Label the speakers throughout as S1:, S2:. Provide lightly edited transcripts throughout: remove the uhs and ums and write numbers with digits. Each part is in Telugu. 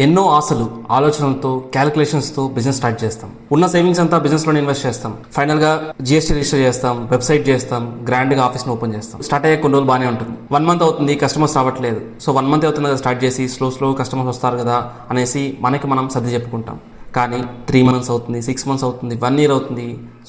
S1: ఎన్నో ఆశలు ఆలోచనలతో క్యాలిక్యులేషన్స్తో బిజినెస్ స్టార్ట్ చేస్తాం. ఉన్న సేవింగ్స్ అంతా బిజినెస్లోనే ఇన్వెస్ట్ చేస్తాం. ఫైనల్గా జిఎస్టీ రిజిస్టర్ చేస్తాం, వెబ్సైట్ చేస్తాం, గ్రాండ్గా ఆఫీస్ని ఓపెన్ చేస్తాం. స్టార్ట్ అయ్యే కొన్ని రోజులు బాగానే ఉంటుంది. 1 month అవుతుంది, కస్టమర్స్ రావట్లేదు. సో 1 month అవుతుంది కదా స్టార్ట్ చేసి, స్లో కస్టమర్స్ వస్తారు కదా అనేసి మనకి మనం సర్ది చెప్పుకుంటాం. కానీ 3 months అవుతుంది, 6 months అవుతుంది, 1 year అవుతుంది,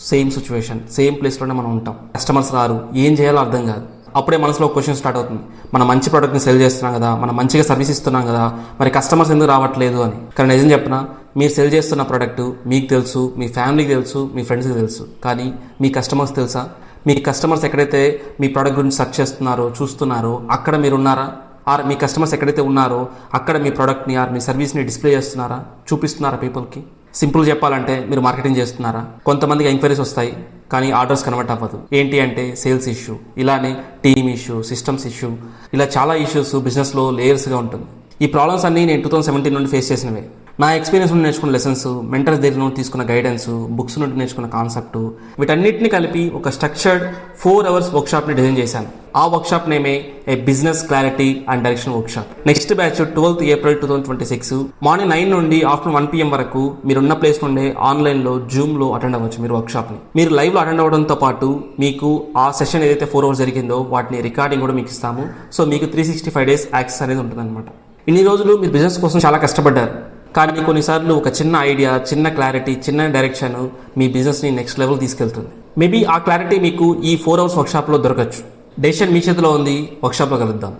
S1: సేమ్ సిచ్యువేషన్, సేమ్ ప్లేస్లోనే మనం ఉంటాం. కస్టమర్స్ రారు, ఏం చేయాలో అర్థం కాదు. అప్పుడే మనసులో క్వశ్చన్ స్టార్ట్ అవుతుంది. మనం మంచి ప్రోడక్ట్ని సెల్ చేస్తున్నాం కదా, మనం మంచిగా సర్వీస్ ఇస్తున్నాం కదా, మరి కస్టమర్స్ ఎందుకు రావట్లేదు అని. కానీ నిజం చెప్పనా, మీరు సెల్ చేస్తున్న ప్రోడక్ట్ మీకు తెలుసు, మీ ఫ్యామిలీకి తెలుసు, మీ ఫ్రెండ్స్కి తెలుసు. కానీ మీ కస్టమర్స్ తెలుసా? మీ కస్టమర్స్ ఎక్కడైతే మీ ప్రోడక్ట్ గురించి సెర్చ్ చేస్తున్నారో, చూస్తున్నారో అక్కడ మీరు ఉన్నారా? ఆర్ మీ కస్టమర్స్ ఎక్కడైతే ఉన్నారో అక్కడ మీ ప్రోడక్ట్ని ఆర్ మీ సర్వీస్ని డిస్ప్లే చేస్తున్నారా, చూపిస్తున్నారా పీపుల్కి? సింపుల్ చెప్పాలంటే మీరు మార్కెటింగ్ చేస్తున్నారా? కొంతమందికి ఎంక్వైరీస్ వస్తాయి కానీ ఆర్డర్స్ కన్వర్ట్ అవ్వదు. ఏంటి అంటే సేల్స్ ఇష్యూ, ఇలానే టీమ్ ఇష్యూ, సిస్టమ్స్ ఇష్యూ, ఇలా చాలా ఇష్యూస్ బిజినెస్లో లేయర్స్గా ఉంటుంది. ఈ ప్రాబ్లమ్స్ అన్నీ నేను 2017 నుండి ఫేస్ చేసినవే. నా ఎక్స్పీరియన్స్ నుండి నేర్చుకున్న లెసన్స్, మెంటర్స్ దగ్గర నుండి తీసుకున్న గైడెన్స్, బుక్స్ నుండి నేర్చుకున్న కాన్సెప్ట్, వీటన్నిటిని కలిపి ఒక స్ట్రక్చర్డ్ 4 hours వర్క్షాప్ని డిజైన్ చేశాను. ఆ వర్క్షాప్ నేమే a business clarity and direction workshop. Next batch 12th April 2026 morning 9 నుండి ఆఫ్టర్నూన్ 1 PM వరకు మీరున్న ప్లేస్ నుండే ఆన్లైన్లో జూమ్లో అటెండ్ అవ్వచ్చు. మీరు వర్క్షాప్ని మీరు లైవ్లో అటెండ్ అవ్వడంతో పాటు మీకు ఆ సెషన్ ఏదైతే 4 hours జరిగిందో వాటిని రికార్డింగ్ కూడా మీకు ఇస్తాము. సో మీకు 365 days యాక్సెస్ అనేది ఉంటుందన్నమాట. ఇన్ని రోజులు మీరు బిజినెస్ కోసం చాలా కష్టపడ్డారు. కానీ కొన్నిసార్లు ఒక చిన్న ఐడియా, చిన్న క్లారిటీ, చిన్న డైరెక్షన్ మీ బిజినెస్ని నెక్స్ట్ లెవెల్ తీసుకెళ్తుంది. మేబీ ఆ క్లారిటీ మీకు ఈ 4 hours వర్క్షాప్లో దొరకచ్చు. డెసిషన్ మీ చేతిలో ఉంది. వర్క్షాప్లో కలుద్దాం.